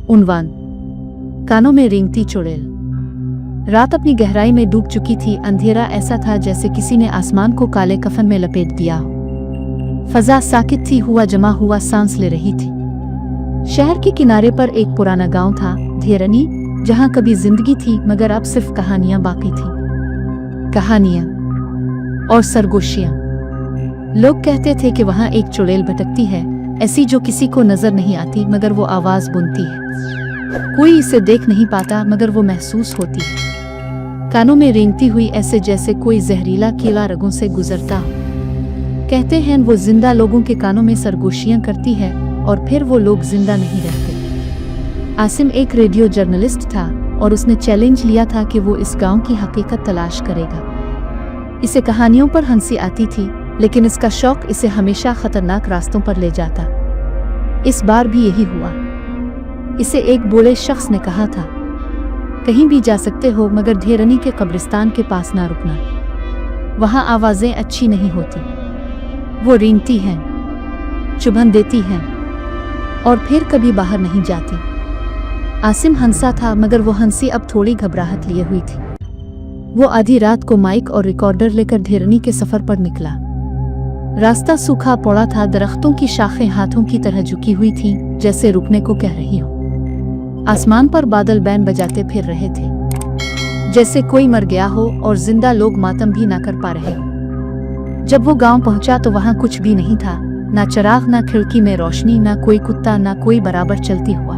उन्वान, कानों में रेंगती चुड़ैल। रात अपनी गहराई में डूब चुकी थी। अंधेरा ऐसा था जैसे किसी ने आसमान को काले कफन में लपेट दिया हो। फजा साकित थी, हुआ जमा हुआ सांस ले रही थी। शहर के किनारे पर एक पुराना गांव था, धेरनी, जहां कभी जिंदगी थी मगर अब सिर्फ कहानियां बाकी थी। कहानियां और सरगोशियां। लोग कहते थे कि वहां एक चुड़ैल भटकती है, ऐसी जो किसी को नजर नहीं आती मगर वो आवाज बुनती है। कोई इसे देख नहीं पाता मगर वो महसूस होती है, कानों में रेंगती हुई, ऐसे जैसे कोई जहरीला कीड़ा रगों से गुजरता हो। कहते हैं वो जिंदा लोगों के कानों में सरगोशियां करती है और फिर वो लोग जिंदा नहीं रहते। आसिम एक रेडियो जर्नलिस्ट था और उसने चैलेंज लिया था कि वो इस गांव की हकीकत तलाश करेगा। इसे कहानियों पर हंसी आती थी, लेकिन इसका शौक इसे हमेशा खतरनाक रास्तों पर ले जाता। इस बार भी यही हुआ। इसे एक बूढ़े शख्स ने कहा था, कहीं भी जा सकते हो मगर धेरनी के कब्रिस्तान के पास ना रुकना, वहां आवाजें अच्छी नहीं होती, वो रेंगती हैं, चुभन देती हैं और फिर कभी बाहर नहीं जाती। आसिम हंसा था मगर वो हंसी अब थोड़ी घबराहट लिए हुई थी। वो आधी रात को माइक और रिकॉर्डर लेकर धेरनी के सफर पर निकला। रास्ता सूखा पड़ा था, दरख्तों की शाखें हाथों की तरह झुकी हुई थीं, जैसे रुकने को कह रही हो। आसमान पर बादल बैन बजाते फिर रहे थे, जैसे कोई मर गया हो और जिंदा लोग मातम भी ना कर पा रहे हो। जब वो गांव पहुंचा तो वहां कुछ भी नहीं था, ना चराग, ना खिड़की में रोशनी, ना कोई कुत्ता, ना कोई बराबर चलती हुआ,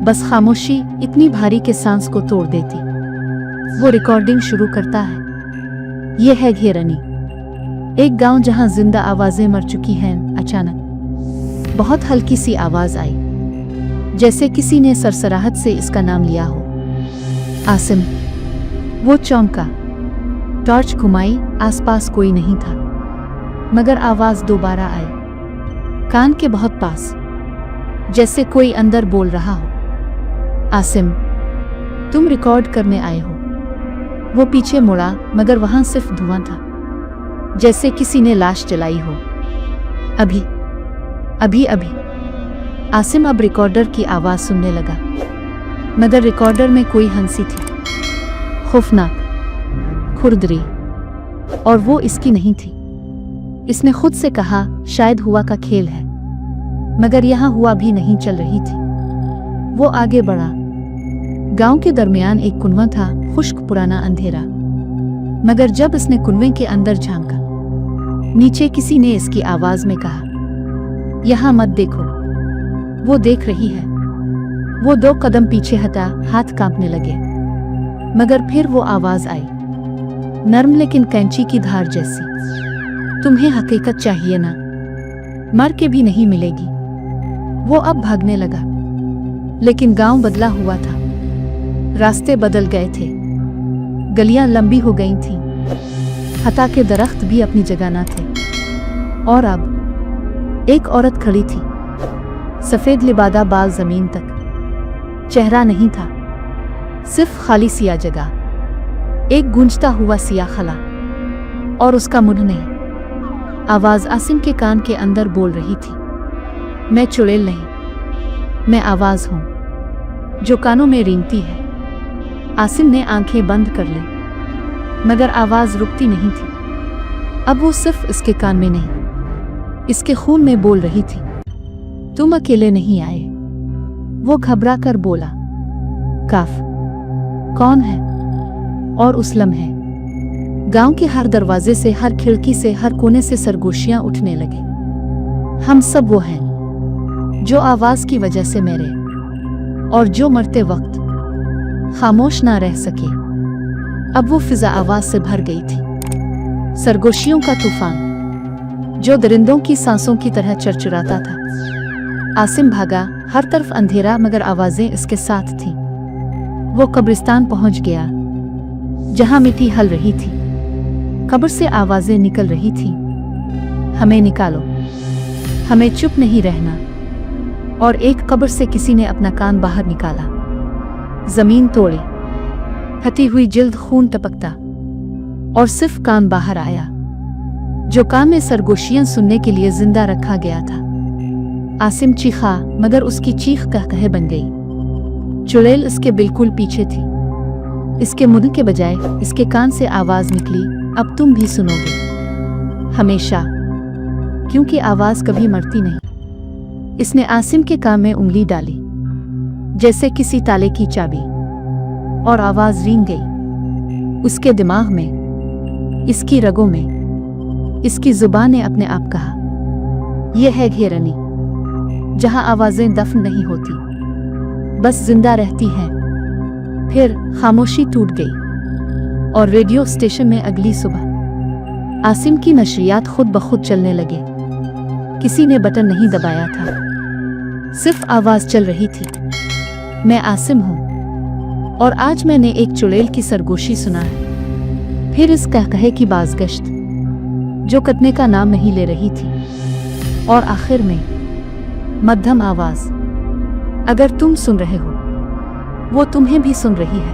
बस खामोशी इतनी भारी कि सांस को तोड़ देती। वो रिकॉर्डिंग शुरू करता है। ये है घेरनी, एक गांव जहां जिंदा आवाजें मर चुकी हैं। अचानक बहुत हल्की सी आवाज आई, जैसे किसी ने सरसराहट से इसका नाम लिया हो। आसिम, वो चौंका, टॉर्च घुमाई, आसपास कोई नहीं था, मगर आवाज दोबारा आई, कान के बहुत पास, जैसे कोई अंदर बोल रहा हो, आसिम, तुम रिकॉर्ड करने आए हो। वो पीछे मुड़ा मगर वहां सिर्फ धुआं था, जैसे किसी ने लाश जलाई हो। अभी अभी अभी। आसिम अब रिकॉर्डर की आवाज सुनने लगा, मगर रिकॉर्डर में कोई हंसी थी, खौफनाक, खुरदरी, और वो इसकी नहीं थी। इसने खुद से कहा, शायद हुआ का खेल है, मगर यहां हुआ भी नहीं चल रही थी। वो आगे बढ़ा। गांव के दरमियान एक कुनवा था, खुश्क पुराना अंधेरा, मगर जब इसने कुनवे के अंदर झांका, नीचे किसी ने इसकी आवाज में कहा, यहां मत देखो। वो देख रही है। वो 2 कदम पीछे हटा, हाथ कांपने लगे, मगर फिर वो आवाज आई, नर्म लेकिन कैंची की धार जैसी, तुम्हें हकीकत चाहिए ना, मर के भी नहीं मिलेगी। वो अब भागने लगा, लेकिन गांव बदला हुआ था, रास्ते बदल गए थे, गलियां लंबी हो गई थीं, हता के दरख्त भी अपनी जगह न थे। और अब एक औरत खड़ी थी, सफेद लिबादा बाल जमीन तक, चेहरा नहीं था, सिर्फ खाली सिया जगह, एक गूंजता हुआ सिया खला, और उसका मुंह नहीं। आवाज आसिम के कान के अंदर बोल रही थी, मैं चुड़ैल नहीं, मैं आवाज हूं जो कानों में रेंगती है। आसिम ने आंखें बंद कर ली, मगर आवाज रुकती नहीं थी। अब वो सिर्फ इसके कान में नहीं, इसके खून में बोल रही थी, तुम अकेले नहीं आए। वो घबरा कर बोला, काफ, कौन है? और उस लम्हे गांव के हर दरवाजे से, हर खिड़की से, हर कोने से सरगोशियां उठने लगे। हम सब वो हैं जो आवाज की वजह से मेरे, और जो मरते वक्त खामोश ना रह सके। अब वो फिजा आवाज से भर गई थी, सरगोशियों का तूफान जो दरिंदों की सांसों की तरह चरचराता था। आसिम भागा, हर तरफ अंधेरा मगर आवाजें इसके साथ थीं। वो कब्रिस्तान पहुंच गया, जहां मिट्टी हल रही थी, कब्र से आवाजें निकल रही थीं, हमें निकालो, हमें चुप नहीं रहना। और एक कब्र से किसी ने अपना कान बाहर निकाला, जमीन तोड़ी, फटी हुई जिल्द, खून टपकता, और सिर्फ कान बाहर आया, जो कान में सरगोशियां सुनने के लिए जिंदा रखा गया था। आसिम चीखा, मगर उसकी चीख कहकहे बन गई। चुड़ैल इसके बिल्कुल पीछे थी। इसके मुंह के बजाय इसके कान से आवाज निकली, अब तुम भी सुनोगे, हमेशा, क्योंकि आवाज कभी मरती नहीं। इसने आसिम के कान में उंगली डाली, जैसे किसी ताले की चाबी, और आवाज रेंग गई। उसके दिमाग में, इसकी रगों में, इसकी जुबान ने अपने आप कहा, यह है घेरनी, जहां आवाजें दफन नहीं होती, बस जिंदा रहती हैं। फिर खामोशी टूट गई और रेडियो स्टेशन में अगली सुबह आसिम की नशरियात खुद ब खुद चलने लगे। किसी ने बटन नहीं दबाया था, सिर्फ आवाज चल रही थी, मैं आसिम हूं और आज मैंने एक चुड़ैल की सरगोशी सुना है। फिर इस कहकहे की बाज़गश्त जो कटने का नाम नहीं ले रही थी, और आखिर में मध्यम आवाज, अगर तुम सुन रहे हो, वो तुम्हें भी सुन रही है।